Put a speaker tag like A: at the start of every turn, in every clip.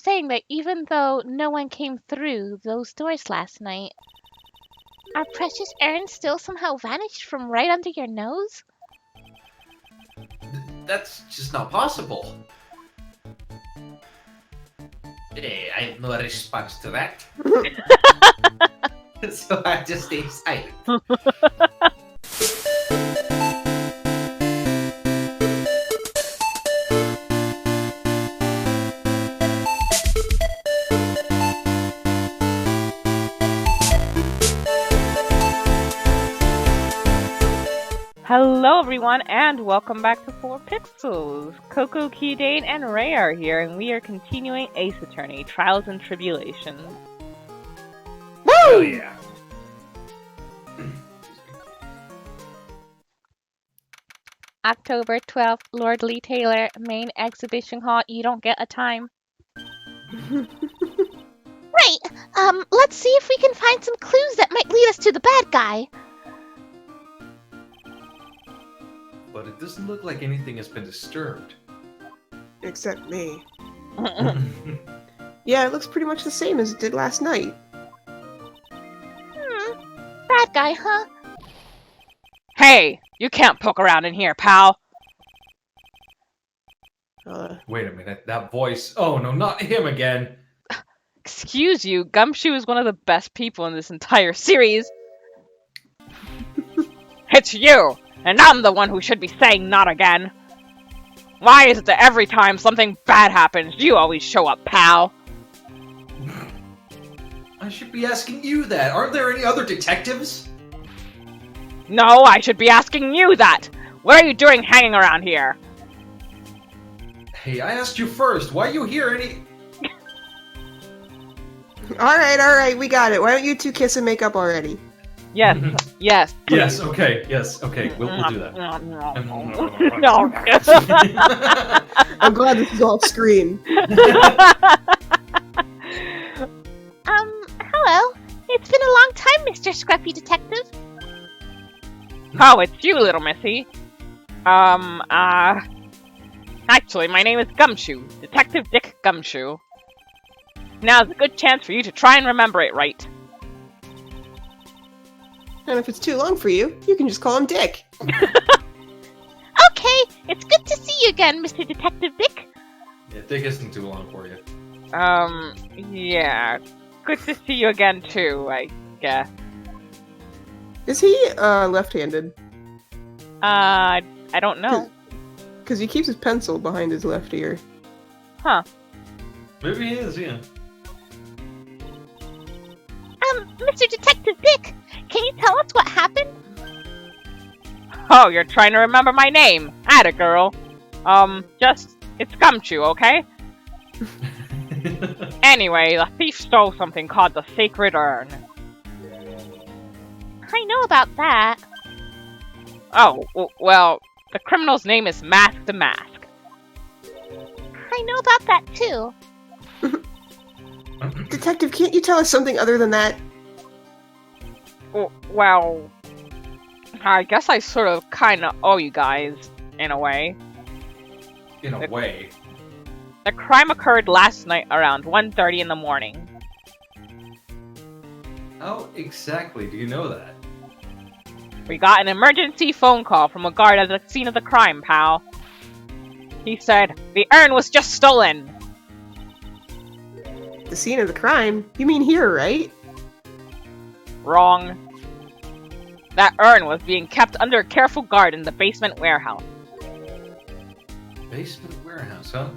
A: saying that even though no one came through those doors last night, our precious errand still somehow vanished from right under your nose?
B: That's just not possible. Hey, I have no response to that. So I just stay silent.
C: Hello everyone, and welcome back to 4 Pixels. Coco, Keydane, and Ray are here, and we are continuing Ace Attorney, Trials and Tribulations.
B: Woo! Oh yeah.
A: October 12th, Lord Lee Taylor, main exhibition hall. You don't get a time. Right, let's see if we can find some clues that might lead us to the bad guy.
B: But it doesn't look like anything has been disturbed.
D: Except me. Yeah, it looks pretty much the same as it did last night.
A: Bad guy, huh?
C: Hey, you can't poke around in here, pal.
B: Wait a minute, that voice. Oh no, not him again.
C: Excuse you, Gumshoe is one of the best people in this entire series. It's you, and I'm the one who should be saying not again. Why is it that every time something bad happens, you always show up, pal?
B: I should be asking you that. Aren't there any other detectives?
C: No, I should be asking you that. What are you doing hanging around here?
B: Hey, I asked you first. Why are you here any...
D: Alright, we got it. Why don't you two kiss and make up already?
C: Yes, yes.
B: Yes, okay, we'll do that.
C: No.
D: I'm glad this is off screen.
A: Hello. It's been a long time, Mr. Scruffy Detective.
C: Oh, it's you, little missy. Actually, my name is Gumshoe, Detective Dick Gumshoe. Now's a good chance for you to try and remember it right.
D: And if it's too long for you, you can just call him Dick.
A: Okay, it's good to see you again, Mr. Detective Dick.
B: Yeah, Dick isn't too long for you.
C: Yeah. Good to see you again, too, I guess.
D: Is he, left-handed?
C: I don't know.
D: Because he keeps his pencil behind his left ear.
C: Huh.
B: Maybe he is, yeah.
A: Mr. Detective Dick, can you tell us what happened?
C: Oh, you're trying to remember my name. Atta girl. It's Gumshoe, okay? Anyway, the thief stole something called the Sacred Urn.
A: I know about that.
C: Oh, well, the criminal's name is Mask the Mask.
A: I know about that too.
D: Detective, can't you tell us something other than that?
C: Well, I guess I sort of kinda owe you guys, in a way.
B: In a way.
C: The crime occurred last night around 1:30 in the morning.
B: How exactly do you know that?
C: We got an emergency phone call from a guard at the scene of the crime, pal. He said, the urn was just stolen!
D: The scene of the crime? You mean here, right?
C: Wrong. That urn was being kept under careful guard in the basement warehouse.
B: Basement warehouse, huh?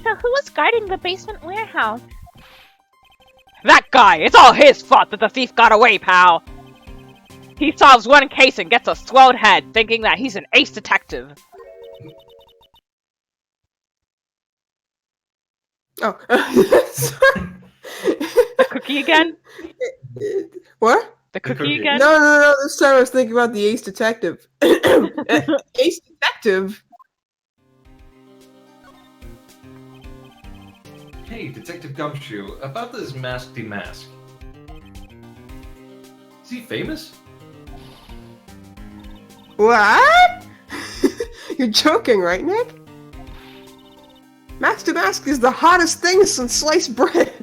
A: So who was guarding the basement warehouse?
C: That guy! It's all his fault that the thief got away, pal! He solves one case and gets a swelled head, thinking that he's an ace detective.
D: Oh. Sorry.
C: The cookie again?
D: What?
C: The
B: cookie.
C: cookie again?
D: No. This time I was thinking about the Ace Detective. Ace Detective?
B: Hey, Detective Gumshoe, about this Mask the Mask. Is he famous?
D: What? You're joking, right, Nick? Mask to Mask is the hottest thing since sliced bread.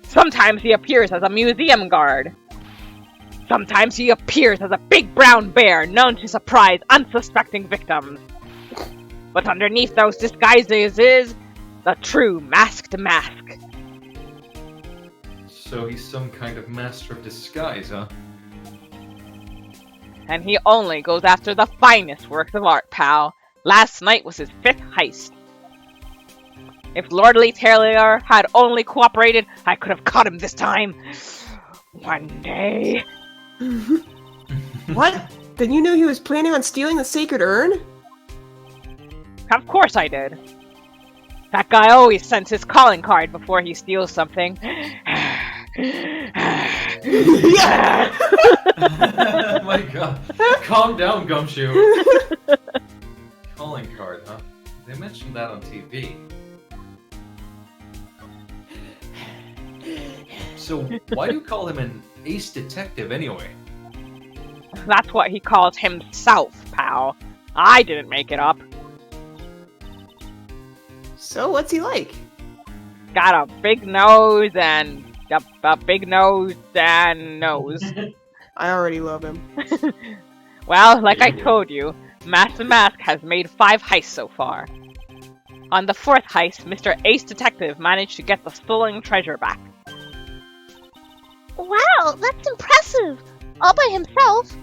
C: Sometimes he appears as a museum guard. Sometimes he appears as a big brown bear known to surprise unsuspecting victims. But underneath those disguises is the true Masked Mask.
B: So he's some kind of master of disguise, huh?
C: And he only goes after the finest works of art, pal. Last night was his 5th heist. If Lordly Taylor had only cooperated, I could have caught him this time. One day.
D: What? Then you knew he was planning on stealing the sacred urn?
C: Of course I did. That guy always sends his calling card before he steals something.
D: Yeah!
B: Oh my god. Calm down, Gumshoe. Calling card, huh? They mentioned that on TV. So, why do you call him an ace detective anyway?
C: That's what he calls himself, pal. I didn't make it up.
D: So, what's he like?
C: Got a big nose and a big nose and nose.
D: I already love him.
C: Well, like I told you, Mask the Mask has made 5 heists so far. On the 4th heist, Mr. Ace Detective managed to get the stolen treasure back.
A: Wow, that's impressive! All by himself?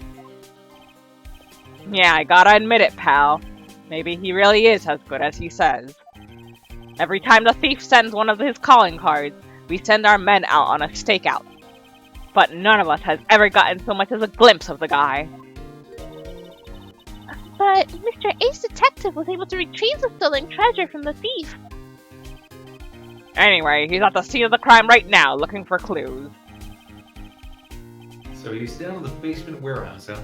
C: Yeah, I gotta admit it, pal. Maybe he really is as good as he says. Every time the thief sends one of his calling cards, we send our men out on a stakeout. But none of us has ever gotten so much as a glimpse of the guy.
A: But Mr. Ace Detective was able to retrieve the stolen treasure from the thief.
C: Anyway, he's at the scene of the crime right now, looking for clues.
B: So he's down in the basement warehouse, huh?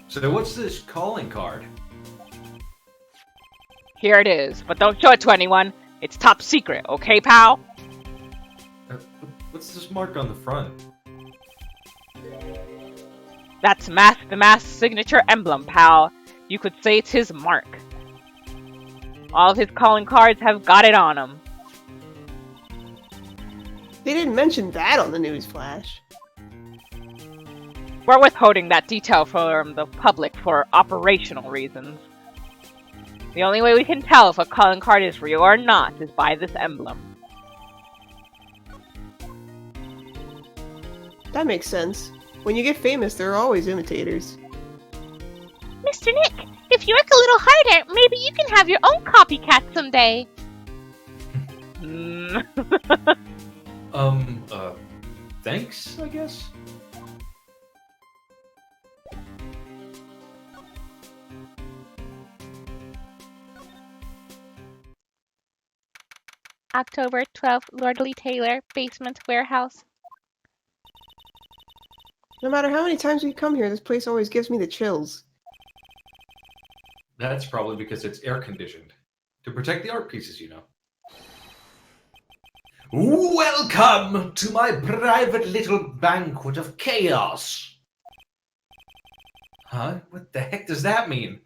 B: So what's this calling card?
C: Here it is, but don't show it to anyone. It's top secret, okay, pal?
B: What's this mark on the front?
C: That's Mask the Mask's signature emblem, pal. You could say it's his mark. All of his calling cards have got it on them.
D: They didn't mention that on the news flash.
C: We're withholding that detail from the public for operational reasons. The only way we can tell if a calling card is real or not is by this emblem.
D: That makes sense. When you get famous, there are always imitators.
A: Mr. Nick, if you work a little harder, maybe you can have your own copycat someday.
B: Thanks, I guess?
A: October 12th, Lordly Taylor, basement warehouse.
D: No matter how many times we come here, this place always gives me the chills.
B: That's probably because it's air-conditioned. To protect the art pieces, you know. Welcome to my private little banquet of chaos! Huh? What the heck does that mean?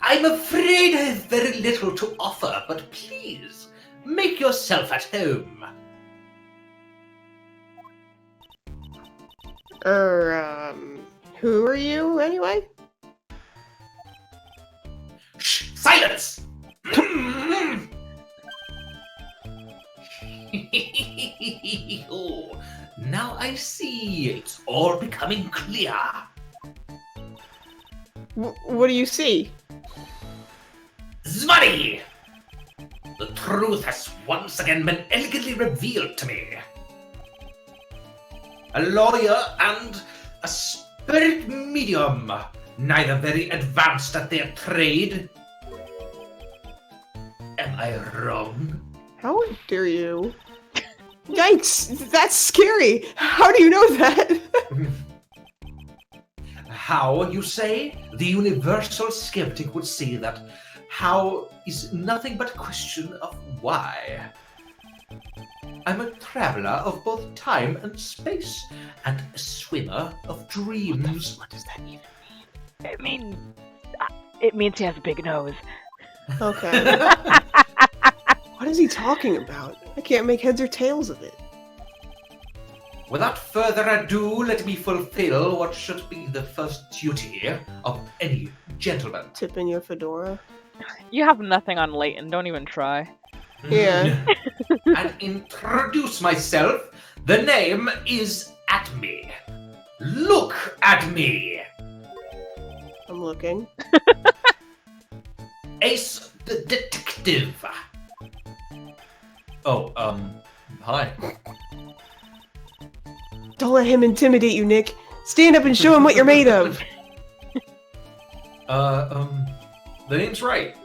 B: I'm afraid I have very little to offer, but please, make yourself at home.
D: Who are you, anyway?
B: Shh! Silence! Oh, now I see. It's all becoming clear.
D: What do you see?
B: Zvani! The truth has once again been elegantly revealed to me. A lawyer and a spirit medium, neither very advanced at their trade. Am I wrong?
D: How dare you? Yikes! That's scary! How do you know that?
B: How, you say? The universal skeptic would say that how is nothing but a question of why. I'm a traveler of both time and space, and a swimmer of dreams.
D: What does that even
C: It means he has a big nose.
D: mean? Okay. What is he talking about? I can't make heads or tails of it.
B: Without further ado, let me fulfill what should be the first duty of any gentleman.
D: Tip in your fedora.
C: You have nothing on Leighton, don't even try.
D: Yeah.
B: And introduce myself. The name is At Me. Look at me.
D: I'm looking.
B: Ace the Detective. Oh, hi.
D: Don't let him intimidate you, Nick. Stand up and show him what you're made of.
B: The name's right.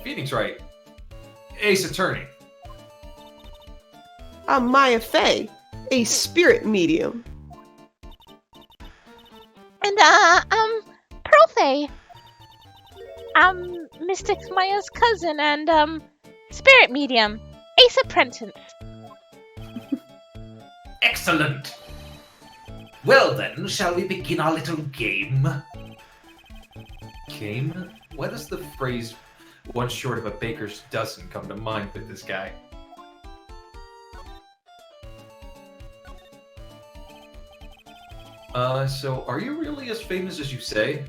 B: Feeding's right. Ace Attorney.
D: I'm Maya Fey, a spirit medium.
A: And, Profe. I'm Mystic Maya's cousin and, spirit medium. Ace Apprentice.
B: Excellent. Well then, shall we begin our little game? Game? Why does the phrase "one short of a baker's dozen" come to mind with this guy? So are you really as famous as you say?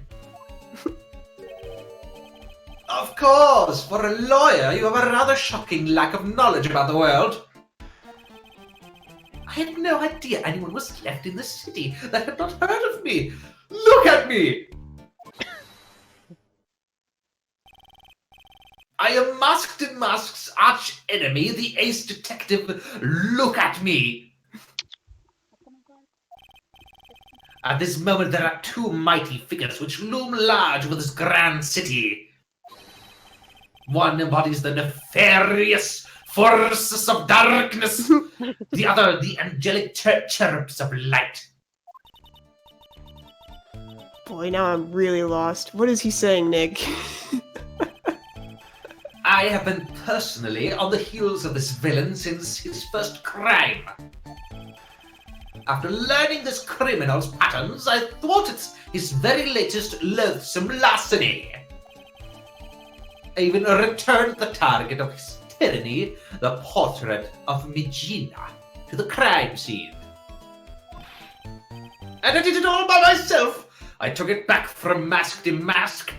B: Of course! For a lawyer, you have a rather shocking lack of knowledge about the world. I had no idea anyone was left in the city that had not heard of me. Look at me! I am Masked and Mask's arch enemy, the Ace Detective. Look at me! At this moment, there are two mighty figures which loom large over this grand city. One embodies the nefarious forces of darkness, the other the angelic cherubs of light.
D: Boy, now I'm really lost. What is he saying, Nick?
B: I have been personally on the heels of this villain since his first crime. After learning this criminal's patterns, I thwarted his very latest loathsome larceny. I even returned the target of his tyranny, the portrait of Megina, to the crime scene. And I did it all by myself. I took it back from Mask to Mask.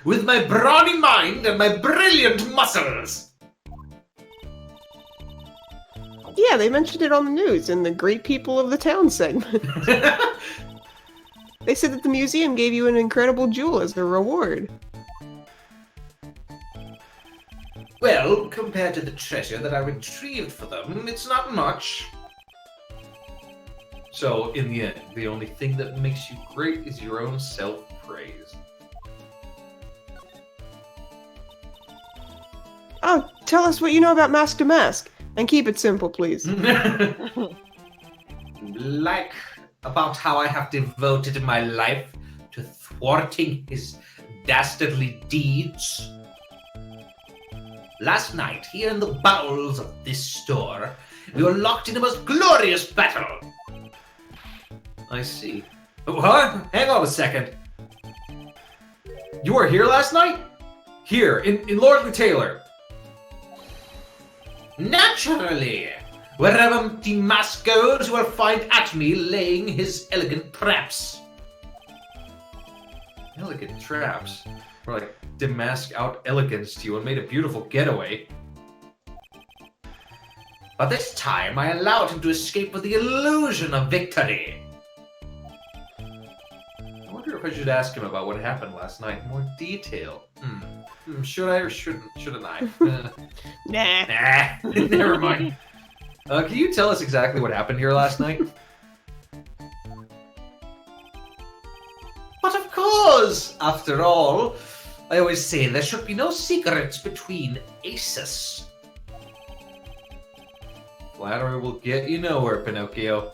B: With my brawny mind and my brilliant muscles.
D: Yeah, they mentioned it on the news in the Great People of the Town segment. They said that the museum gave you an incredible jewel as a reward.
B: Well, compared to the treasure that I retrieved for them, it's not much. So, in the end, the only thing that makes you great is your own self-praise.
D: Oh, tell us what you know about Mask to Mask. And keep it simple, please.
B: Like about how I have devoted my life to thwarting his dastardly deeds. Last night, here in the bowels of this store, we were locked in a most glorious battle. I see. What? Hang on a second. You were here last night? Here, in Lord Taylor. Naturally! Wherever the mask goes, you will find At Me laying his elegant traps. Elegant traps? Or like, demask out elegance to you and made a beautiful getaway. But this time, I allowed him to escape with the illusion of victory. I wonder if I should ask him about what happened last night in more detail. Should I or shouldn't I?
D: Nah.
B: Nah, never mind. Can you tell us exactly what happened here last night? But of course! After all, I always say there should be no secrets between aces. Flattery will get you nowhere, Pinocchio.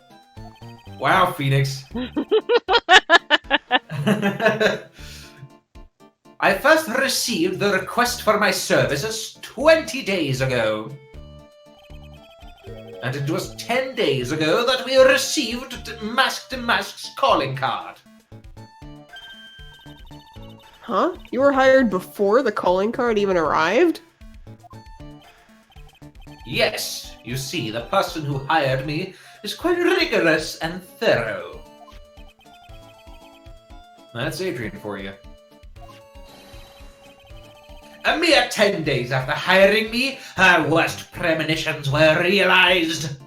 B: Wow, Phoenix. I first received the request for my services 20 days ago. And it was 10 days ago that we received Mask's calling card.
D: Huh? You were hired before the calling card even arrived?
B: Yes, you see, the person who hired me is quite rigorous and thorough. That's Adrian for you. A mere 10 days after hiring me, her worst premonitions were realized.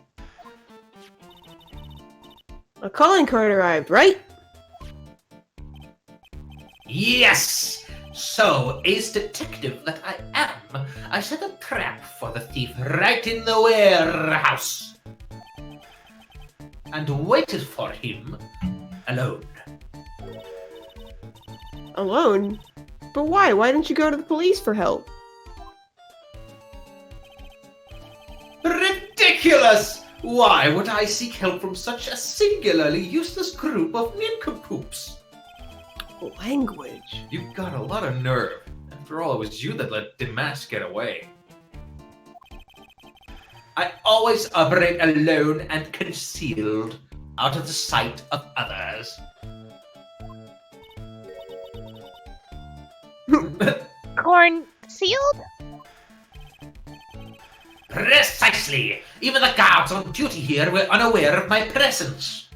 D: A calling card arrived, right?
B: Yes! So, ace detective that I am, I set a trap for the thief right in the warehouse. And waited for him alone.
D: Alone? But why? Why didn't you go to the police for help?
B: Ridiculous! Why would I seek help from such a singularly useless group of nincompoops?
D: Language.
B: You've got a lot of nerve. After all, it was you that let Damask get away. I always operate alone and concealed, out of the sight of others.
A: Corn sealed?
B: Precisely! Even the guards on duty here were unaware of my presence.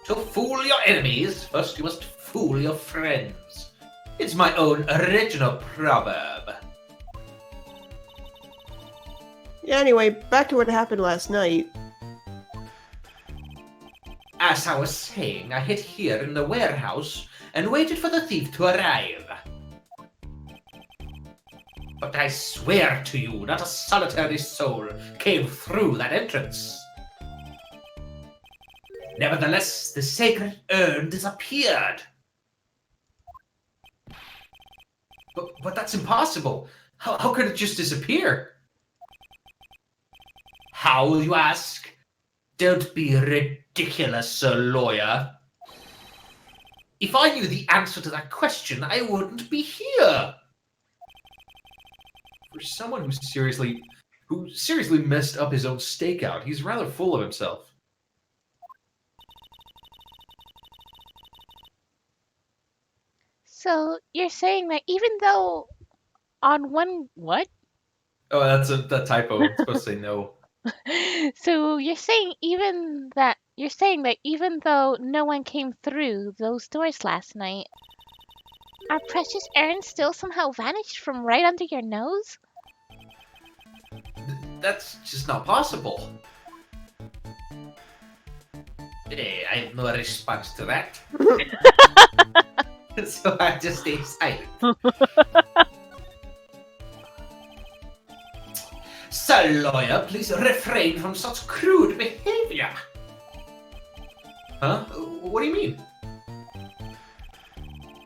B: To fool your enemies, first you must fool your friends. It's my own original proverb.
D: Yeah, anyway, back to what happened last night.
B: As I was saying, I hid here in the warehouse and waited for the thief to arrive. But I swear to you, not a solitary soul came through that entrance. Nevertheless, the sacred urn disappeared. But that's impossible. How could it just disappear? How, will you ask? Don't be ridiculous, Sir Lawyer. If I knew the answer to that question, I wouldn't be here. For someone who seriously messed up his own stakeout, he's rather full of himself.
A: So you're saying that even though on one what?
B: Oh, that's a typo. I'm supposed to say no.
A: So you're saying that even though no one came through those doors last night, our precious errand still somehow vanished from right under your nose?
B: That's just not possible. I have no response to that. So I just stay silent. Sir Lawyer, please refrain from such crude behavior. Huh? What do you mean?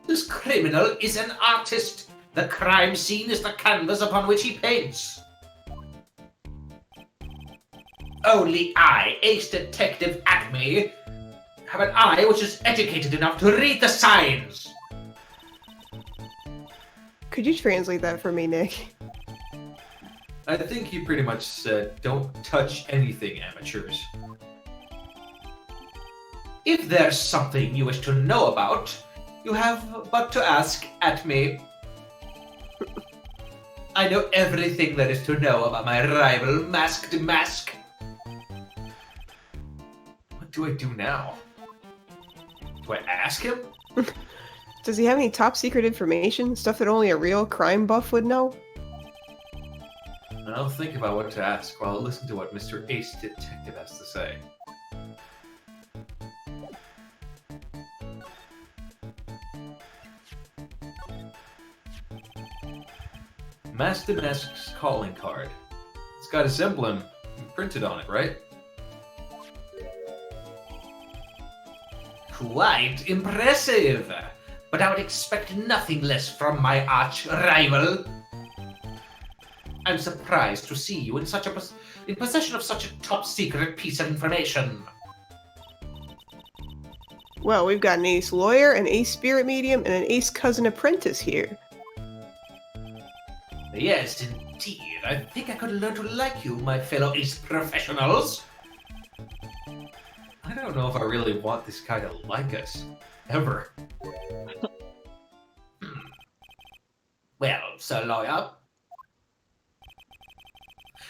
B: This criminal is an artist. The crime scene is the canvas upon which he paints. Only I, Ace Detective Acme, have an eye which is educated enough to read the signs.
D: Could you translate that for me, Nick?
B: I think he pretty much said, don't touch anything, amateurs. If there's something you wish to know about, you have but to ask at me. I know everything there is to know about my rival, Masked Mask. What do I do now? Do I ask him?
D: Does he have any top secret information? Stuff that only a real crime buff would know?
B: I'll think about what to ask while I listen to what Mr. Ace Detective has to say. Masked Mask's calling card. It's got his emblem printed on it, right? Quite impressive! But I would expect nothing less from my arch-rival. I'm surprised to see you in possession of such a top-secret piece of information.
D: Well, we've got an ace lawyer, an ace spirit medium, and an ace cousin apprentice here.
B: Yes, indeed. I think I could learn to like you, my fellow ace professionals. I don't know if I really want this guy to like us. Ever. Well, Sir Lawyer,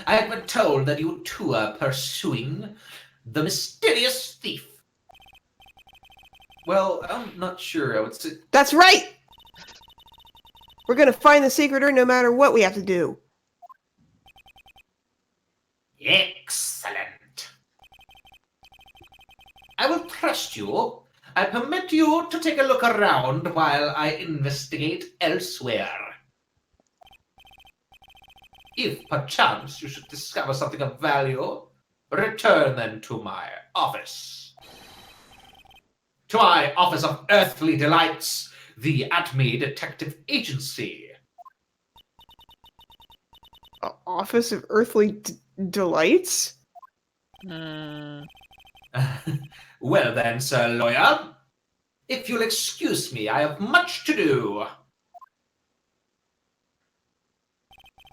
B: I have been told that you two are pursuing the mysterious thief. Well, I'm not sure. I would say...
D: That's right! We're gonna find the secret urn no matter what we have to do.
B: Excellent. I will trust you. I permit you to take a look around while I investigate elsewhere. If perchance you should discover something of value, return then to my office. To my Office of Earthly Delights, the Atme Detective Agency.
D: Office of Earthly Delights?
B: Well then, Sir Lawyer, if you'll excuse me, I have much to do.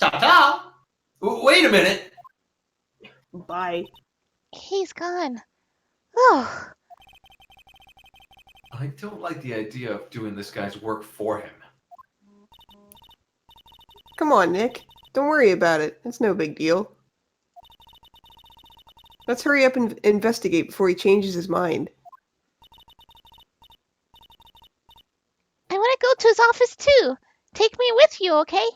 B: Ta-ta! Wait a minute!
D: Bye.
A: He's gone. Oh,
B: I don't like the idea of doing this guy's work for him.
D: Come on, Nick. Don't worry about it. It's no big deal. Let's hurry up and investigate before he changes his mind.
A: I want to go to his office too. Take me with you, okay?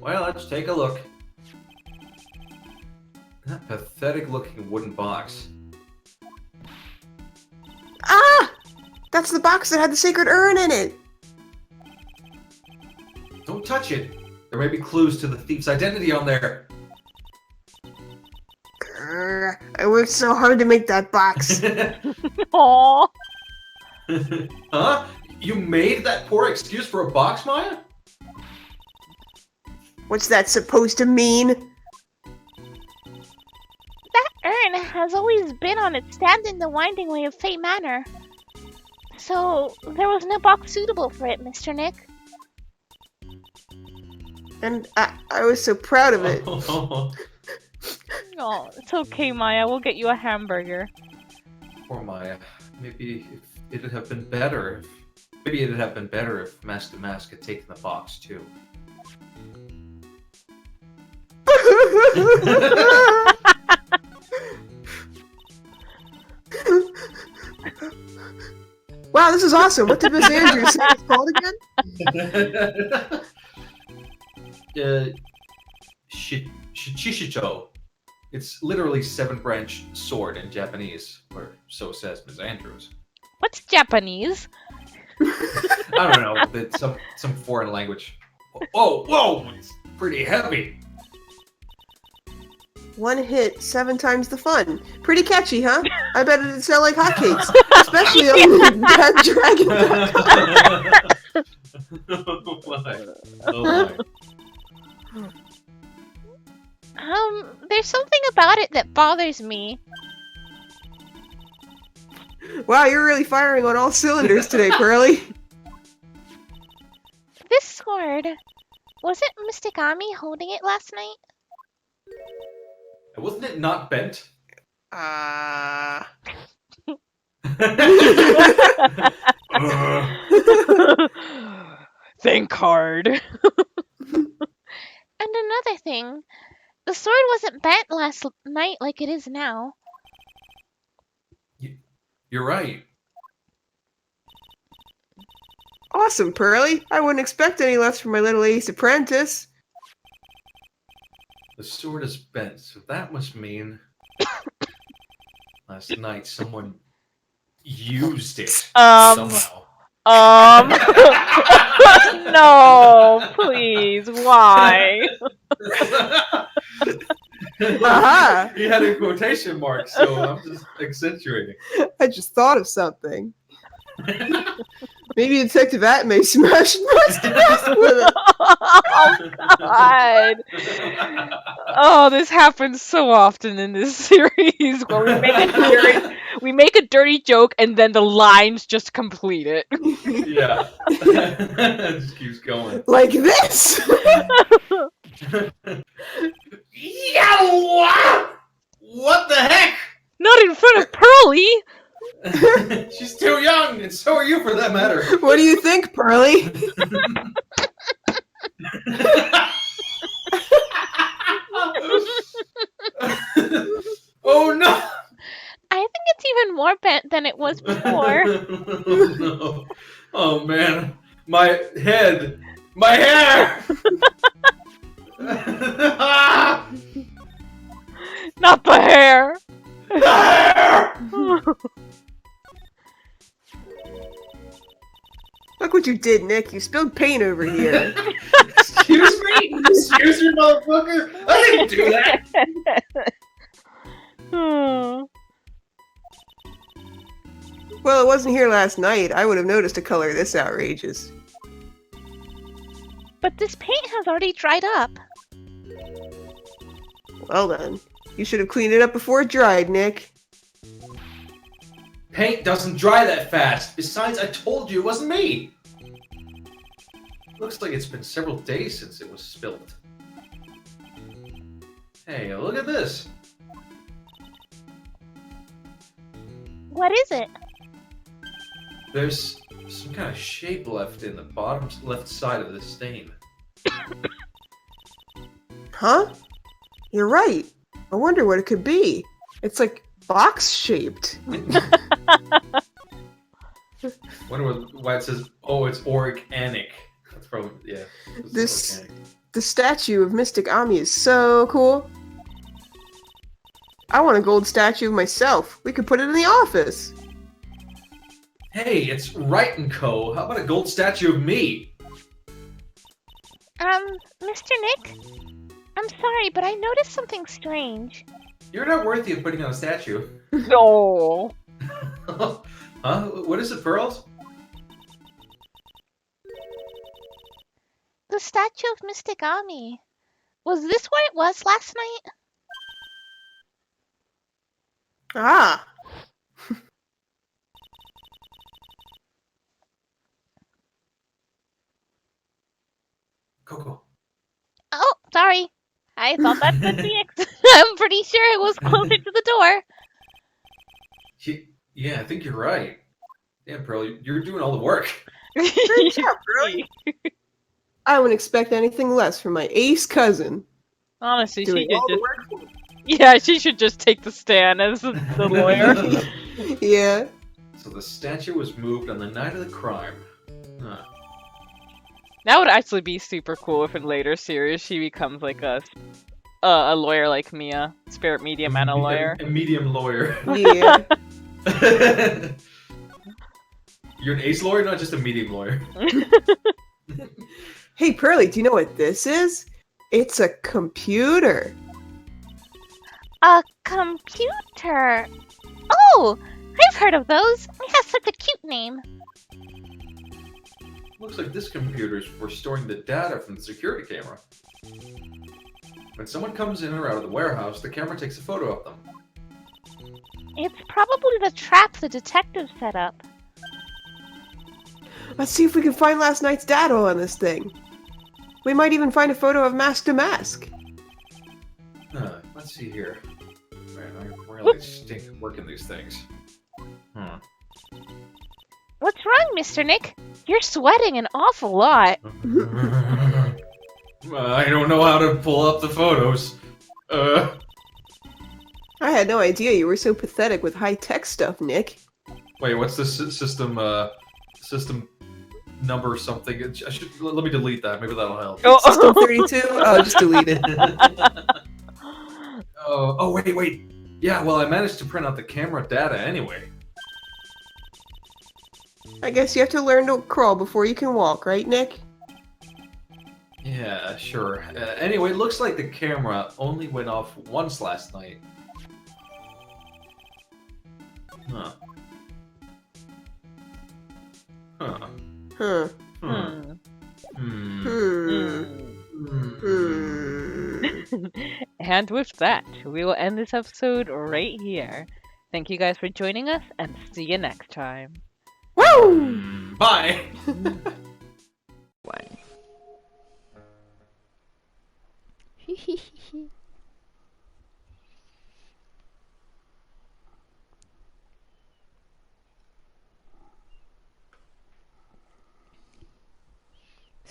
B: Well, let's take a look. That pathetic-looking wooden box.
D: Ah! That's the box that had the sacred urn in it!
B: Don't touch it. There may be clues to the thief's identity on there.
D: Grr, I worked so hard to make that box.
C: Aww.
B: Huh? You made that poor excuse for a box, Maya?
D: What's that supposed to mean?
A: That urn has always been on its stand in the winding way of Fate Manor. So, there was no box suitable for it, Mr. Nick.
D: And I was so proud of it.
C: Oh, it's okay, Maya. We'll get you a hamburger.
B: Poor Maya. Maybe it'd have been better if Mask to Mask had taken the box too.
D: Wow, this is awesome. What did Miss Andrews say it's called again?
B: Shishicho. It's literally 7-branch sword in Japanese, or so says Ms. Andrews.
C: What's Japanese?
B: I don't know. It's some foreign language. Oh, whoa! It's pretty heavy.
D: One hit, 7 times the fun. Pretty catchy, huh? I bet it'd sell like hotcakes. Especially on that dragon.
B: Oh my. Oh my.
A: There's something about it that bothers me.
D: Wow, you're really firing on all cylinders today, Pearly.
A: This sword, wasn't Mysticami holding it last night?
B: Wasn't it not bent?
C: Think hard.
A: And another thing, the sword wasn't bent last night like it is now.
B: You're right.
D: Awesome, Pearly. I wouldn't expect any less from my little ace apprentice.
B: The sword is bent, so that must mean last night someone used it somehow.
C: No, please, why?
D: Aha!
B: He had a quotation mark, so I'm just accentuating.
D: I just thought of something. Maybe Detective Atme smashed Mask to Mask with it.
C: Oh, God. Oh, this happens so often in this series where we make a dirty joke and then the lines just complete it.
B: Yeah. It just keeps going.
D: Like this.
B: Yeah! What the heck?
C: Not in front of Pearly!
B: She's too young, and so are you for that matter.
D: What do you think, Pearly?
B: Oh no!
A: I think it's even more bent than it was before.
B: Oh no! Oh man, my head, my hair.
C: Not the hair!
D: Look what you did, Nick. You spilled paint over here.
B: Excuse me? Excuse me, motherfucker? I didn't do that!
C: Hmm.
D: Well, it wasn't here last night. I would have noticed a color this outrageous.
A: But this paint has already dried up.
D: Well then, you should have cleaned it up before it dried, Nick.
B: Paint doesn't dry that fast. Besides, I told you it wasn't me. Looks like it's been several days since it was spilled. Hey, look at this.
A: What is it?
B: There's some kind of shape left in the bottom left side of the stain.
D: Huh? You're right. I wonder what it could be. It's like box-shaped.
B: Wonder why it says, oh, it's organic. That's probably, yeah.
D: This- The statue of Mystic Ami is so cool. I want a gold statue of myself. We could put it in the office.
B: Hey, it's Wright & Co. How about a gold statue of me?
A: Mr. Nick? I'm sorry, but I noticed something strange.
B: You're not worthy of putting on a statue.
C: No.
B: Huh? What is it, Pearls?
A: The statue of Mystic Ami. Was this where it was last night?
D: Ah.
B: Coco.
A: Oh, sorry. I thought that could be I'm pretty sure it was closer to the door.
B: Yeah, I think you're right. Damn, Pearl, you're doing all the work.
D: Great job, Pearly. I wouldn't expect anything less from my ace cousin.
C: Honestly, she
D: Doing
C: should
D: all the
C: just
D: work for me.
C: yeah, she should just take the stand as the lawyer.
D: Yeah.
B: So the statue was moved on the night of the crime. Huh.
C: That would actually be super cool if in later series she becomes like a lawyer like Mia, spirit medium and a lawyer.
B: A medium lawyer.
D: Yeah.
B: You're an ace lawyer, not just a medium lawyer.
D: Hey, Pearly, do you know what this is? It's a computer.
A: A computer. Oh, I've heard of those. It has such a cute name.
B: Looks like this computer's for storing the data from the security camera. When someone comes in or out of the warehouse, the camera takes a photo of them.
A: It's probably the trap the detective set up.
D: Let's see if we can find last night's data on this thing. We might even find a photo of Mask to Mask.
B: Let's see here. Man, I really stink working these things.
A: What's wrong, Mr. Nick? You're sweating an awful lot.
B: I don't know how to pull up the photos.
D: I had no idea you were so pathetic with high-tech stuff, Nick.
B: Wait, what's the system number something? Let me delete that. Maybe that'll help.
D: System 32? Oh, just delete it.
B: Oh, wait. Yeah, well, I managed to print out the camera data anyway.
D: I guess you have to learn to crawl before you can walk, right, Nick?
B: Yeah, sure. Anyway, it looks like the camera only went off once last night. Huh. Huh.
D: Huh.
B: Hmm.
C: Hmm.
B: Hmm.
D: Hmm. Hmm.
C: And with that, we will end this episode right here. Thank you guys for joining us, and see you next time.
D: Woo!
B: Bye.
E: One.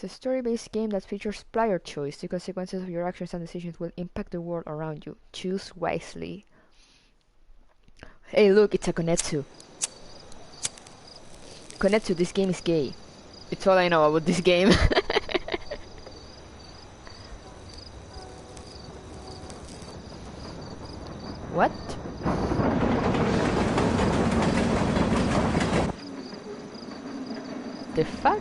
E: It's a story-based game that features player choice. The consequences of your actions and decisions will impact the world around you. Choose wisely. Hey look, it's a Konetsu. Konetsu, this game is gay. It's all I know about this game. What? The fuck?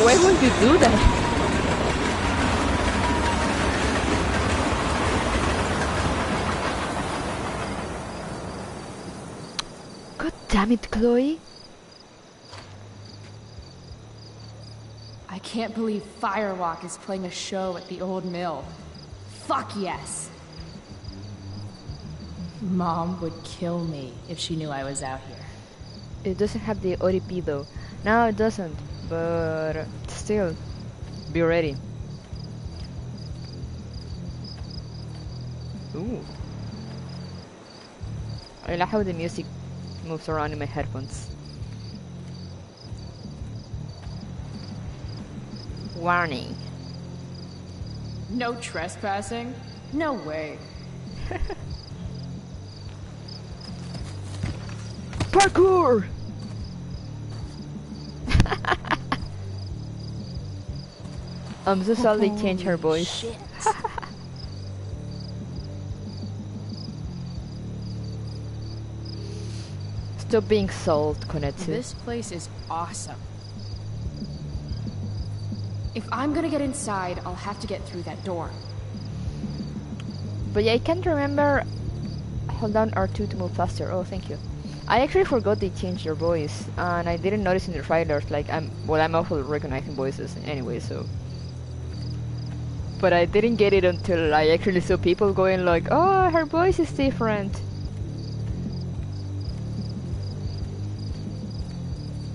E: Why would you do that? God damn it, Chloe.
F: I can't believe Firewalk is playing a show at the old mill. Fuck yes! Mom would kill me if she knew I was out here.
E: It doesn't have the ODP though. No, it doesn't. But still, be ready. Ooh. I like how the music moves around in my headphones. Warning.
F: No trespassing? No way.
E: Parkour! I'm so sorry they changed her voice.
F: Shit.
E: Stop being salt, Konetsu.
F: This place is awesome. If I'm gonna get inside, I'll have to get through that door.
E: But yeah, I can't remember. Hold down R2 to move faster. Oh, thank you. I actually forgot they changed their voice, and I didn't notice in the trailers. Like, I'm awful at recognizing voices anyway, so. But I didn't get it until I actually saw people going like, "Oh, her voice is different."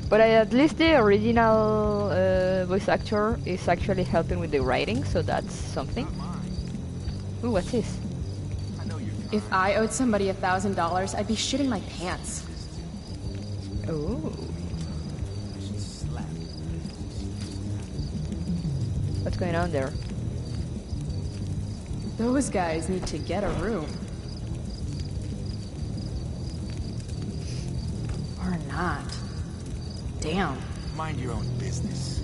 E: But at least the original voice actor is actually helping with the writing, so that's something. Ooh, what's this?
F: If I owed somebody $1,000, I'd be shitting my pants.
E: Oh. What's going on there?
F: Those guys need to get a room. Or not. Damn.
G: Mind your own business.